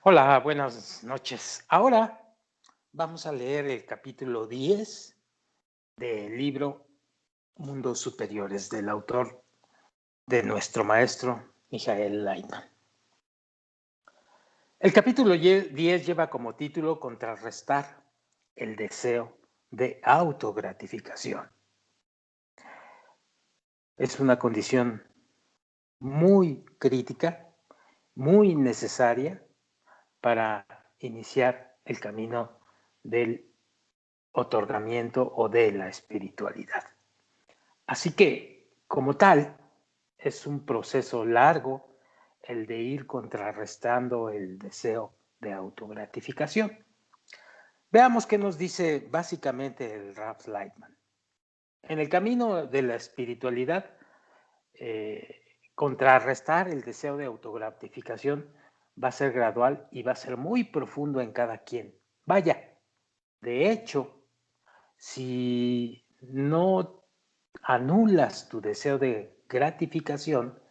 Hola, buenas noches. Ahora vamos a leer el capítulo 10 del libro Mundos Superiores del autor de nuestro maestro Michael Leitman. El capítulo 10 lleva como título Contrarrestar el deseo de autogratificación. Es una condición muy crítica, muy necesaria para iniciar el camino del otorgamiento o de la espiritualidad. Así que, como tal, es un proceso largo el de ir contrarrestando el deseo de autogratificación. Veamos qué nos dice básicamente el Ralph Lightman. En el camino de la espiritualidad, contrarrestar el deseo de autogratificación va a ser gradual y va a ser muy profundo en cada quien. Vaya, de hecho, si no anulas tu deseo de gratificación,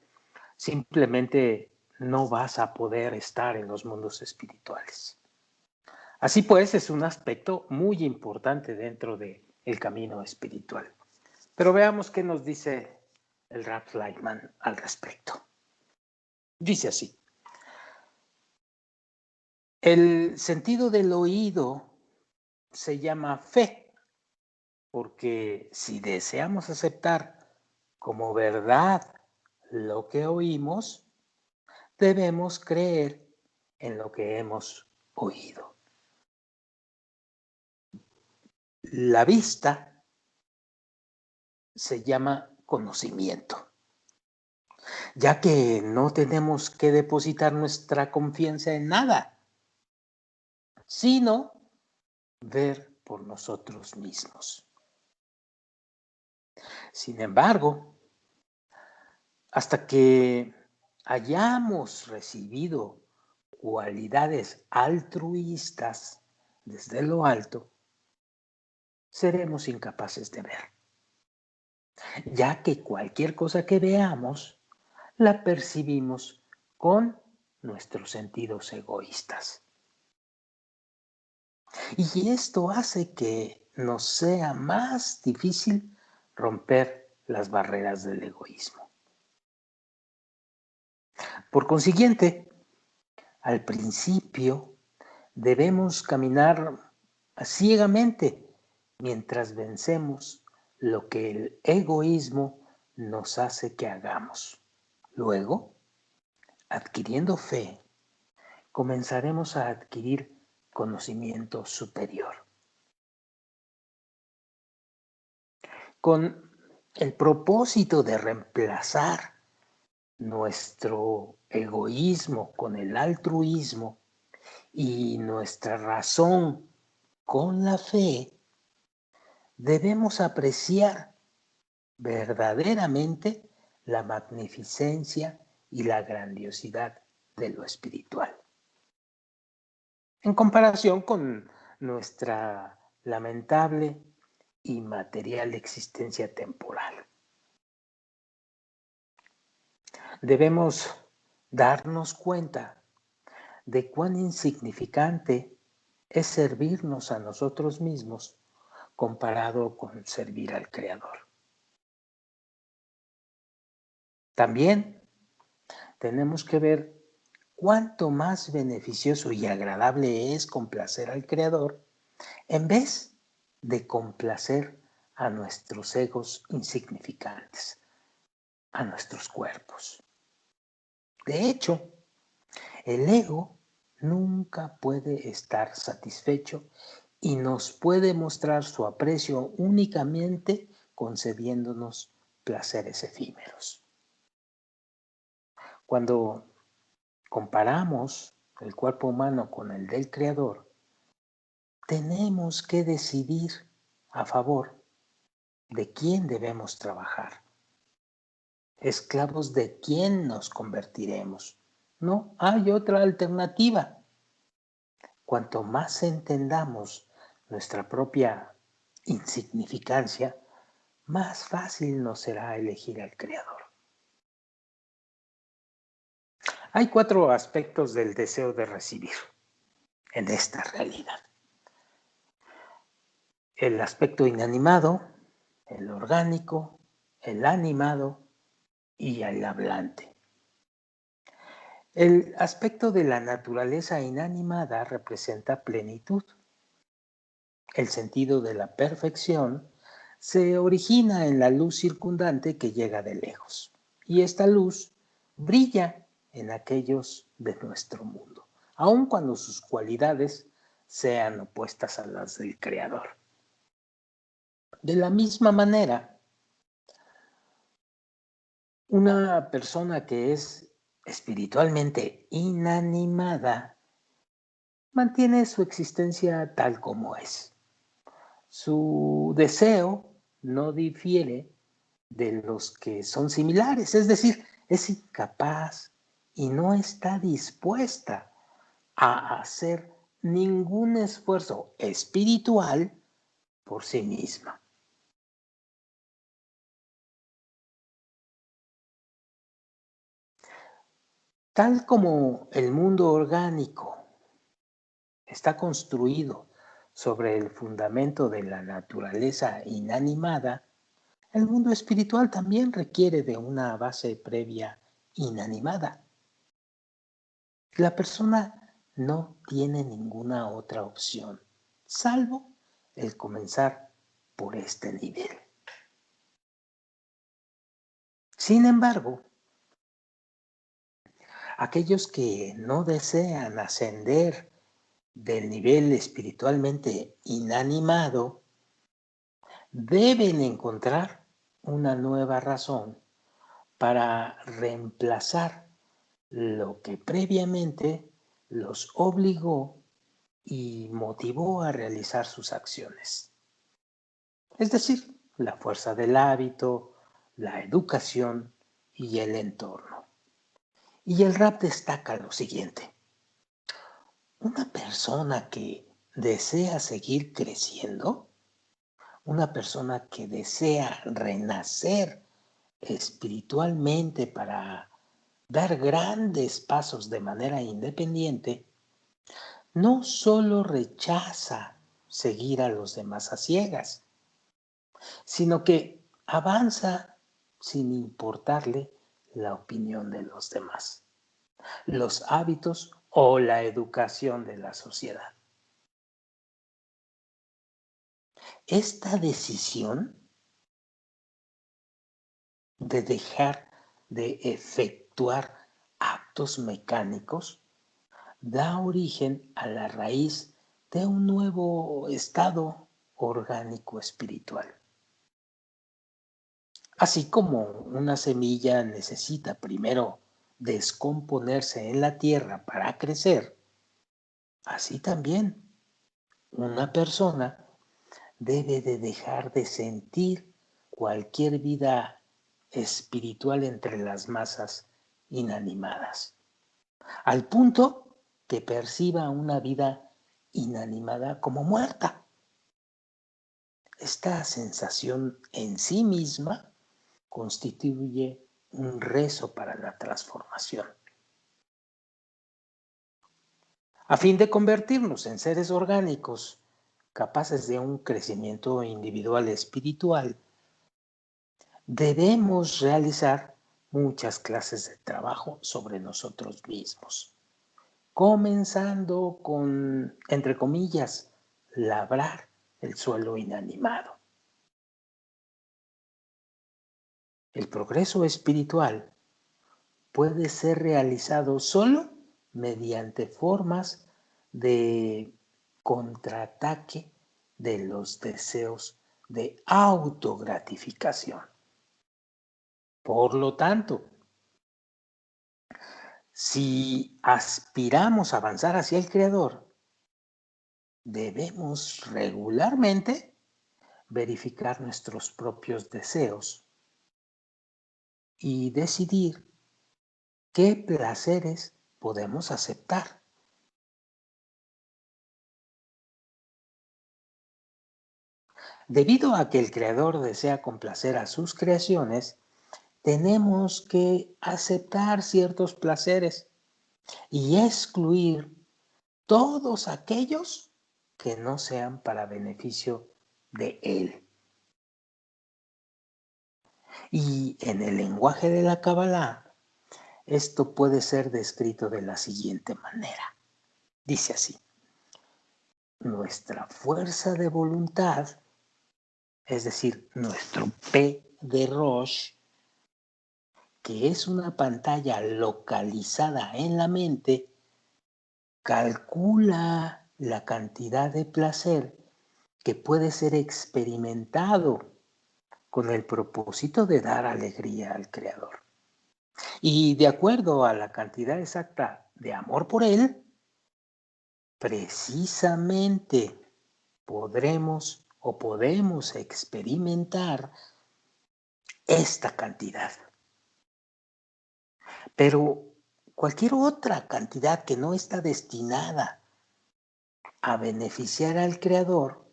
simplemente no vas a poder estar en los mundos espirituales. Así pues, es un aspecto muy importante dentro del camino espiritual. Pero veamos qué nos dice el Ralph Lightman al respecto. Dice así: el sentido del oído se llama fe, porque si deseamos aceptar como verdad lo que oímos, debemos creer en lo que hemos oído. La vista se llama conocimiento, ya que no tenemos que depositar nuestra confianza en nada, sino ver por nosotros mismos. Sin embargo, hasta que hayamos recibido cualidades altruistas desde lo alto, seremos incapaces de ver, ya que cualquier cosa que veamos la percibimos con nuestros sentidos egoístas. Y esto hace que nos sea más difícil romper las barreras del egoísmo. Por consiguiente, al principio debemos caminar ciegamente mientras vencemos lo que el egoísmo nos hace que hagamos. Luego, adquiriendo fe, comenzaremos a adquirir conocimiento superior. Con el propósito de reemplazar nuestro egoísmo con el altruismo y nuestra razón con la fe, debemos apreciar verdaderamente la magnificencia y la grandiosidad de lo espiritual, en comparación con nuestra lamentable y material existencia temporal. Debemos darnos cuenta de cuán insignificante es servirnos a nosotros mismos comparado con servir al Creador. También tenemos que ver cuánto más beneficioso y agradable es complacer al Creador en vez de complacer a nuestros egos insignificantes, a nuestros cuerpos. De hecho, el ego nunca puede estar satisfecho y nos puede mostrar su aprecio únicamente concediéndonos placeres efímeros. Cuando comparamos el cuerpo humano con el del Creador, tenemos que decidir a favor de quién debemos trabajar. Esclavos de quién nos convertiremos. No hay otra alternativa. Cuanto más entendamos nuestra propia insignificancia, más fácil nos será elegir al Creador. Hay 4 aspectos del deseo de recibir en esta realidad. El aspecto inanimado, el orgánico, el animado y el hablante. El aspecto de la naturaleza inanimada representa plenitud. El sentido de la perfección se origina en la luz circundante que llega de lejos, y esta luz brilla en aquellos de nuestro mundo, aun cuando sus cualidades sean opuestas a las del Creador. De la misma manera, una persona que es espiritualmente inanimada mantiene su existencia tal como es. Su deseo no difiere de los que son similares, es decir, es incapaz y no está dispuesta a hacer ningún esfuerzo espiritual por sí misma. Tal como el mundo orgánico está construido sobre el fundamento de la naturaleza inanimada, el mundo espiritual también requiere de una base previa inanimada. La persona no tiene ninguna otra opción, salvo el comenzar por este nivel. Sin embargo, aquellos que no desean ascender del nivel espiritualmente inanimado deben encontrar una nueva razón para reemplazar lo que previamente los obligó y motivó a realizar sus acciones. Es decir, la fuerza del hábito, la educación y el entorno. Y el rap destaca lo siguiente: una persona que desea seguir creciendo, una persona que desea renacer espiritualmente para dar grandes pasos de manera independiente, no solo rechaza seguir a los demás a ciegas, sino que avanza sin importarle la opinión de los demás, los hábitos o la educación de la sociedad. Esta decisión de dejar de efectuar actos mecánicos da origen a la raíz de un nuevo estado orgánico espiritual. Así como una semilla necesita primero descomponerse en la tierra para crecer, así también una persona debe de dejar de sentir cualquier vida espiritual entre las masas inanimadas, al punto que perciba una vida inanimada como muerta. Esta sensación en sí misma constituye un rezo para la transformación. A fin de convertirnos en seres orgánicos capaces de un crecimiento individual espiritual, debemos realizar muchas clases de trabajo sobre nosotros mismos, comenzando con, entre comillas, labrar el suelo inanimado. El progreso espiritual puede ser realizado solo mediante formas de contraataque de los deseos de autogratificación. Por lo tanto, si aspiramos a avanzar hacia el Creador, debemos regularmente verificar nuestros propios deseos y decidir qué placeres podemos aceptar. Debido a que el Creador desea complacer a sus creaciones, tenemos que aceptar ciertos placeres y excluir todos aquellos que no sean para beneficio de Él. Y en el lenguaje de la Kabbalah, esto puede ser descrito de la siguiente manera. Dice así: nuestra fuerza de voluntad, es decir, nuestro P de Rosh, que es una pantalla localizada en la mente, calcula la cantidad de placer que puede ser experimentado con el propósito de dar alegría al Creador. Y de acuerdo a la cantidad exacta de amor por Él, precisamente podemos experimentar esta cantidad. Pero cualquier otra cantidad que no está destinada a beneficiar al Creador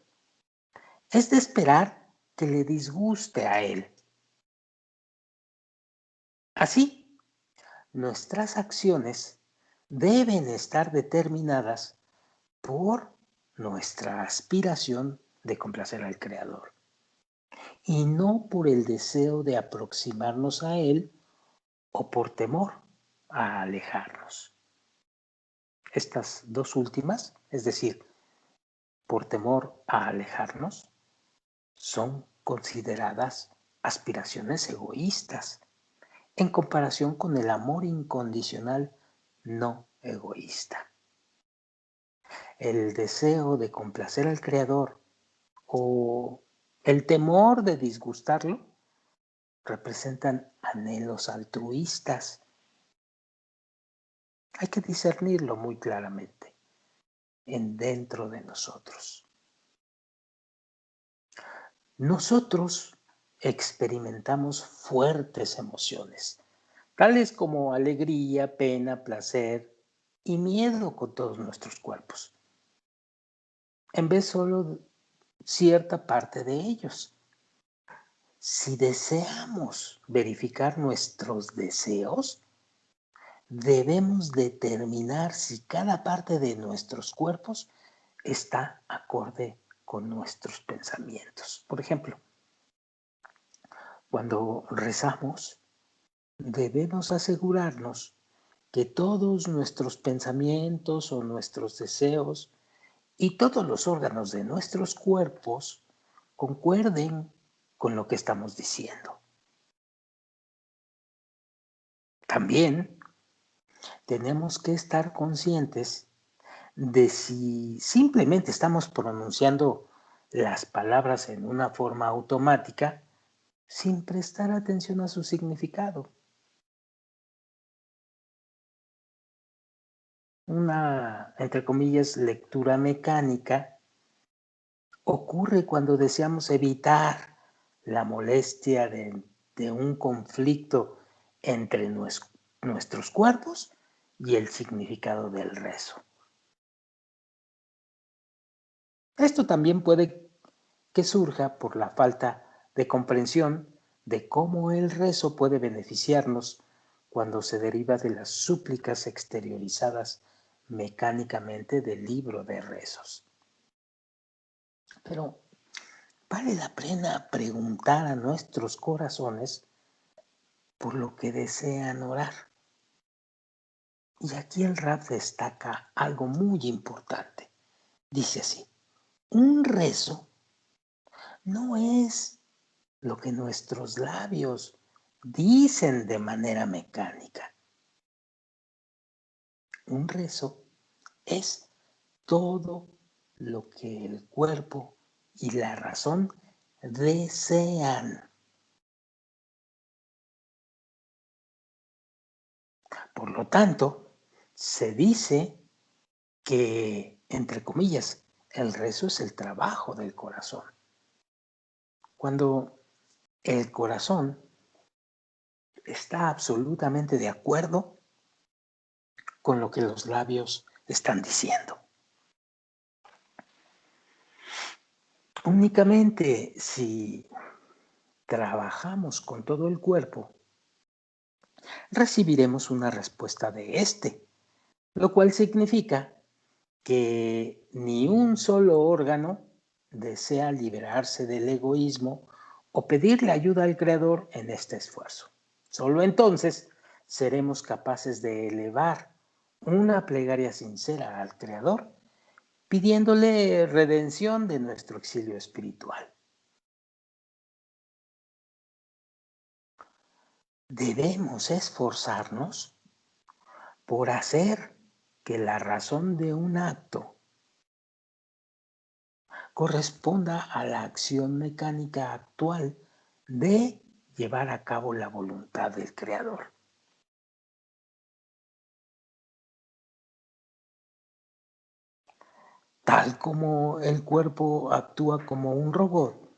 es de esperar que le disguste a Él. Así, nuestras acciones deben estar determinadas por nuestra aspiración de complacer al Creador y no por el deseo de aproximarnos a Él o por temor a alejarnos. Estas dos últimas, es decir, por temor a alejarnos, son consideradas aspiraciones egoístas en comparación con el amor incondicional no egoísta. El deseo de complacer al Creador o el temor de disgustarlo representan anhelos altruistas. Hay que discernirlo muy claramente dentro de nosotros. Nosotros experimentamos fuertes emociones, tales como alegría, pena, placer y miedo con todos nuestros cuerpos, en vez solo cierta parte de ellos. Si deseamos verificar nuestros deseos, debemos determinar si cada parte de nuestros cuerpos está acorde con nuestros pensamientos. Por ejemplo, cuando rezamos, debemos asegurarnos que todos nuestros pensamientos o nuestros deseos y todos los órganos de nuestros cuerpos concuerden con lo que estamos diciendo. También tenemos que estar conscientes de si simplemente estamos pronunciando las palabras en una forma automática sin prestar atención a su significado. Una, entre comillas, lectura mecánica ocurre cuando deseamos evitar la molestia de un conflicto entre nuestros cuerpos y el significado del rezo. Esto también puede que surja por la falta de comprensión de cómo el rezo puede beneficiarnos cuando se deriva de las súplicas exteriorizadas mecánicamente del libro de rezos. Pero vale la pena preguntar a nuestros corazones por lo que desean orar. Y aquí el Rab destaca algo muy importante. Dice así: un rezo no es lo que nuestros labios dicen de manera mecánica. Un rezo es todo lo que el cuerpo y la razón desean. Por lo tanto, se dice que, entre comillas, el rezo es el trabajo del corazón. Cuando el corazón está absolutamente de acuerdo con lo que los labios están diciendo. Únicamente si trabajamos con todo el cuerpo, recibiremos una respuesta de éste, lo cual significa que ni un solo órgano desea liberarse del egoísmo o pedirle ayuda al Creador en este esfuerzo. Solo entonces seremos capaces de elevar una plegaria sincera al Creador, pidiéndole redención de nuestro exilio espiritual. Debemos esforzarnos por hacer que la razón de un acto corresponda a la acción mecánica actual de llevar a cabo la voluntad del Creador. Tal como el cuerpo actúa como un robot,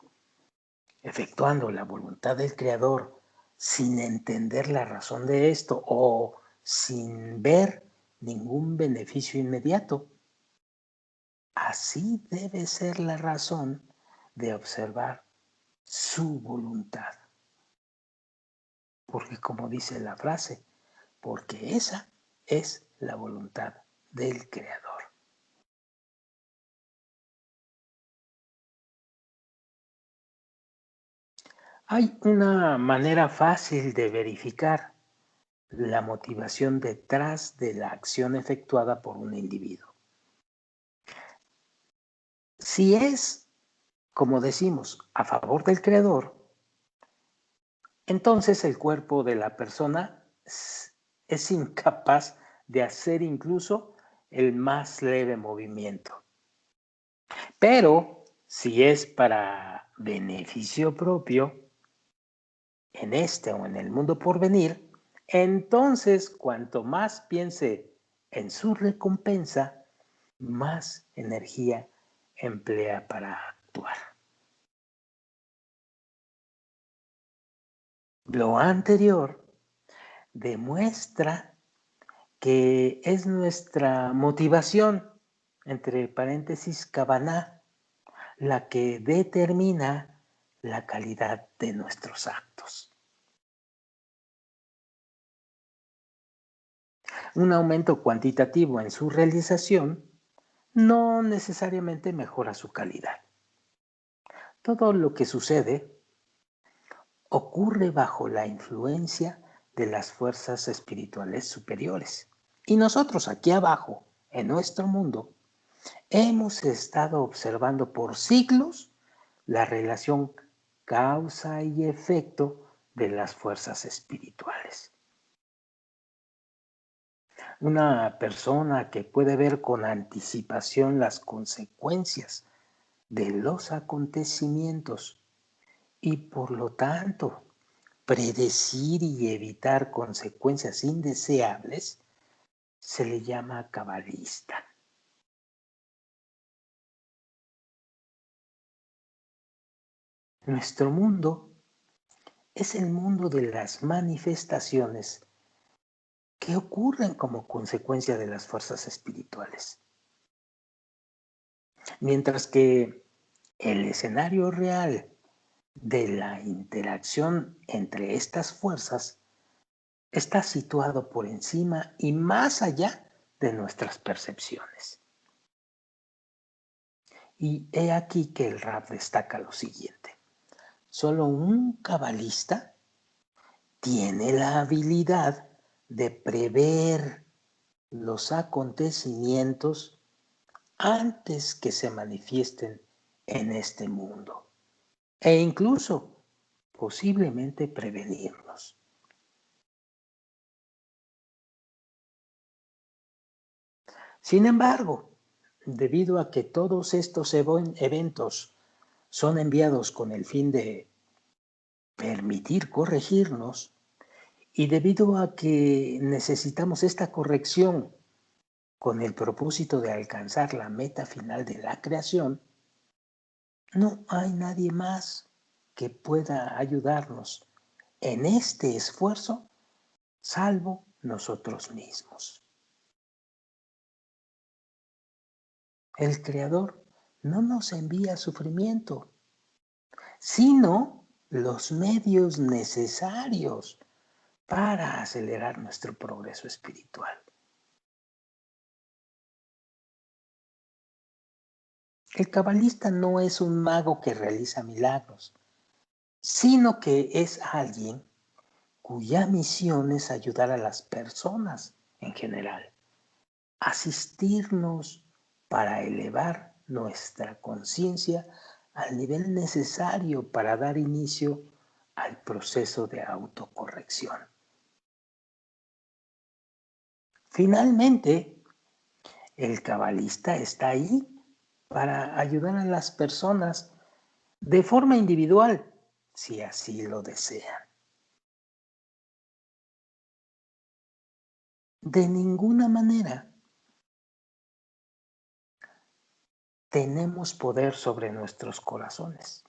efectuando la voluntad del Creador sin entender la razón de esto o sin ver ningún beneficio inmediato, así debe ser la razón de observar su voluntad. Porque como dice la frase, porque esa es la voluntad del Creador. Hay una manera fácil de verificar la motivación detrás de la acción efectuada por un individuo. Si es, como decimos, a favor del Creador, entonces el cuerpo de la persona es incapaz de hacer incluso el más leve movimiento. Pero si es para beneficio propio, en este o en el mundo por venir, entonces cuanto más piense en su recompensa, más energía emplea para actuar. Lo anterior demuestra que es nuestra motivación, entre paréntesis, kavaná, la que determina la calidad de nuestros actos. Un aumento cuantitativo en su realización no necesariamente mejora su calidad. Todo lo que sucede ocurre bajo la influencia de las fuerzas espirituales superiores. Y nosotros aquí abajo, en nuestro mundo, hemos estado observando por siglos la relación causa y efecto de las fuerzas espirituales. Una persona que puede ver con anticipación las consecuencias de los acontecimientos y por lo tanto predecir y evitar consecuencias indeseables, se le llama cabalista. Nuestro mundo es el mundo de las manifestaciones que ocurren como consecuencia de las fuerzas espirituales. Mientras que el escenario real de la interacción entre estas fuerzas está situado por encima y más allá de nuestras percepciones. Y he aquí que el rap destaca lo siguiente. Solo un cabalista tiene la habilidad de prever los acontecimientos antes que se manifiesten en este mundo e incluso posiblemente prevenirlos. Sin embargo, debido a que todos estos eventos son enviados con el fin de permitir corregirnos y debido a que necesitamos esta corrección con el propósito de alcanzar la meta final de la creación, no hay nadie más que pueda ayudarnos en este esfuerzo salvo nosotros mismos. El Creador no nos envía sufrimiento, sino los medios necesarios para acelerar nuestro progreso espiritual. El cabalista no es un mago que realiza milagros, sino que es alguien cuya misión es ayudar a las personas en general, asistirnos para elevar nuestra conciencia al nivel necesario para dar inicio al proceso de autocorrección. Finalmente, el cabalista está ahí para ayudar a las personas de forma individual, si así lo desean. De ninguna manera tenemos poder sobre nuestros corazones.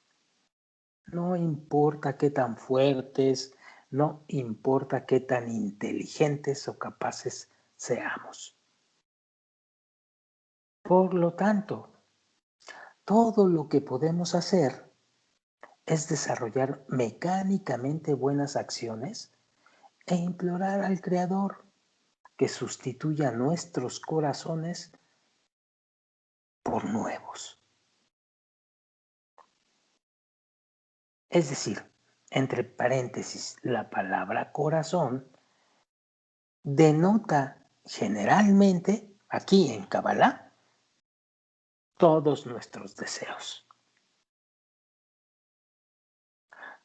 No importa qué tan fuertes, no importa qué tan inteligentes o capaces seamos. Por lo tanto, todo lo que podemos hacer es desarrollar mecánicamente buenas acciones e implorar al Creador que sustituya nuestros corazones por nuevos. Es decir, entre paréntesis, la palabra corazón denota generalmente, aquí en Kabbalah, todos nuestros deseos.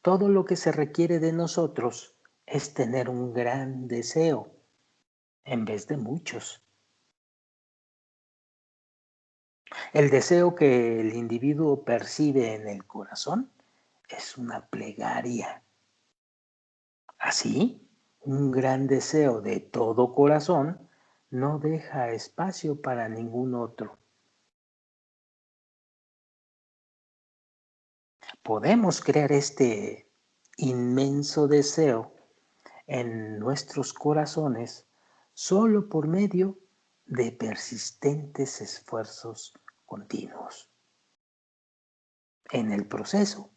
Todo lo que se requiere de nosotros es tener un gran deseo en vez de muchos. El deseo que el individuo percibe en el corazón es una plegaria. Así, un gran deseo de todo corazón no deja espacio para ningún otro. Podemos crear este inmenso deseo en nuestros corazones solo por medio de persistentes esfuerzos continuos. En el proceso,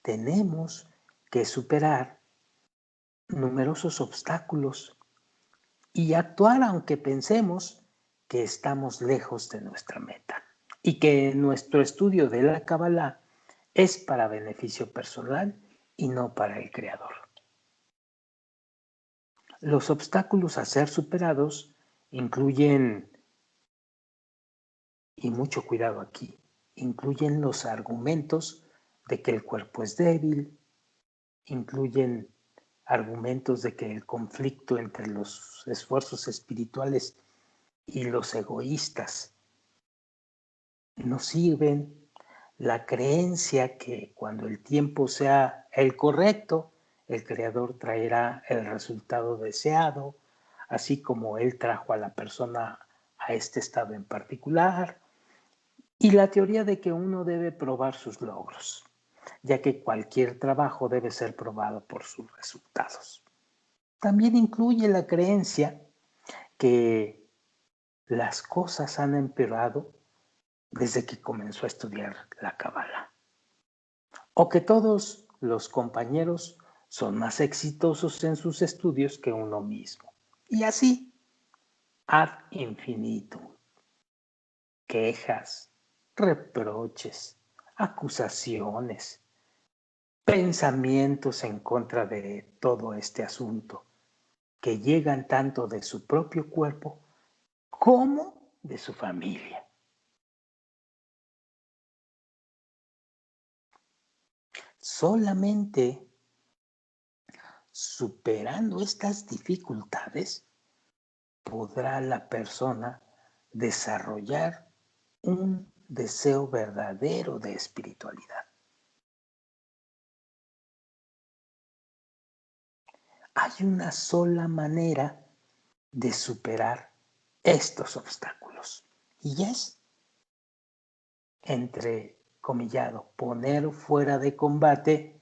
tenemos que superar numerosos obstáculos y actuar aunque pensemos que estamos lejos de nuestra meta y que nuestro estudio de la Kabbalah es para beneficio personal y no para el Creador. Los obstáculos a ser superados incluyen, y mucho cuidado aquí, incluyen los argumentos de que el cuerpo es débil, incluyen argumentos de que el conflicto entre los esfuerzos espirituales y los egoístas no sirven, la creencia que cuando el tiempo sea el correcto, el Creador traerá el resultado deseado, así como Él trajo a la persona a este estado en particular, y la teoría de que uno debe probar sus logros, ya que cualquier trabajo debe ser probado por sus resultados. También incluye la creencia que las cosas han empeorado desde que comenzó a estudiar la Kabbalah, o que todos los compañeros son más exitosos en sus estudios que uno mismo. Y así, ad infinitum. Quejas, reproches, acusaciones, pensamientos en contra de todo este asunto, que llegan tanto de su propio cuerpo como de su familia. Solamente superando estas dificultades podrá la persona desarrollar un deseo verdadero de espiritualidad. Hay una sola manera de superar estos obstáculos y es, entrecomillado, poner fuera de combate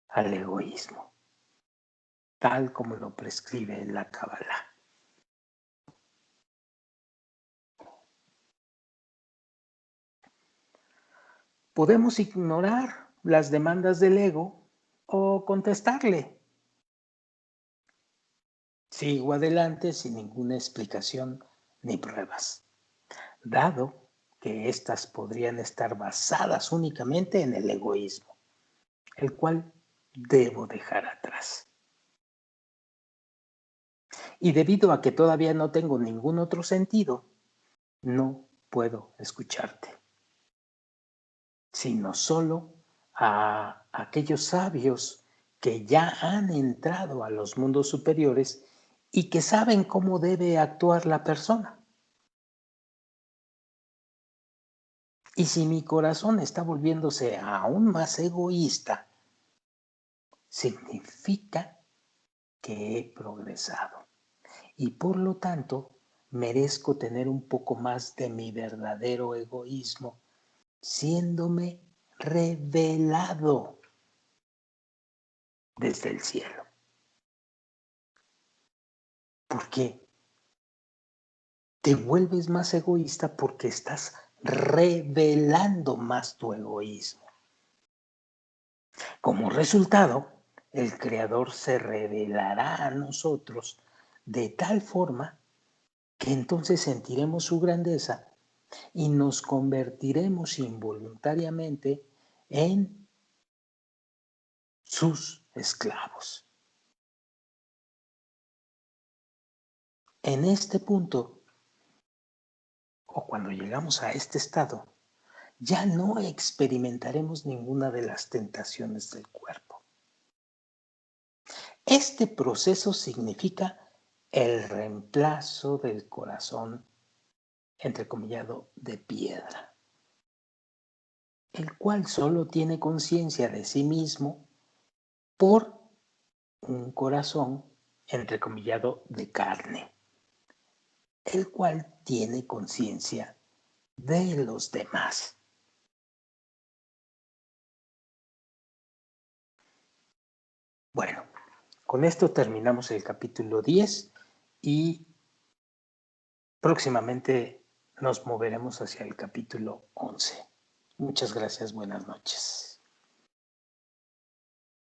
al egoísmo, tal como lo prescribe la Kabbalah. Podemos ignorar las demandas del ego o contestarle. Sigo adelante sin ninguna explicación ni pruebas, dado que éstas podrían estar basadas únicamente en el egoísmo, el cual debo dejar atrás. Y debido a que todavía no tengo ningún otro sentido, no puedo escucharte, sino solo a aquellos sabios que ya han entrado a los mundos superiores y que saben cómo debe actuar la persona. Y si mi corazón está volviéndose aún más egoísta, significa que he progresado y por lo tanto merezco tener un poco más de mi verdadero egoísmo, siéndome revelado desde el cielo. ¿Por qué? Te vuelves más egoísta porque estás revelando más tu egoísmo. Como resultado, el Creador se revelará a nosotros de tal forma que entonces sentiremos su grandeza y nos convertiremos involuntariamente en sus esclavos. En este punto, o cuando llegamos a este estado, ya no experimentaremos ninguna de las tentaciones del cuerpo. Este proceso significa el reemplazo del corazón, entrecomillado, de piedra, el cual solo tiene conciencia de sí mismo por un corazón, entrecomillado, de carne, el cual tiene conciencia de los demás. Bueno, con esto terminamos el capítulo 10 y próximamente nos moveremos hacia el capítulo 11. Muchas gracias, buenas noches.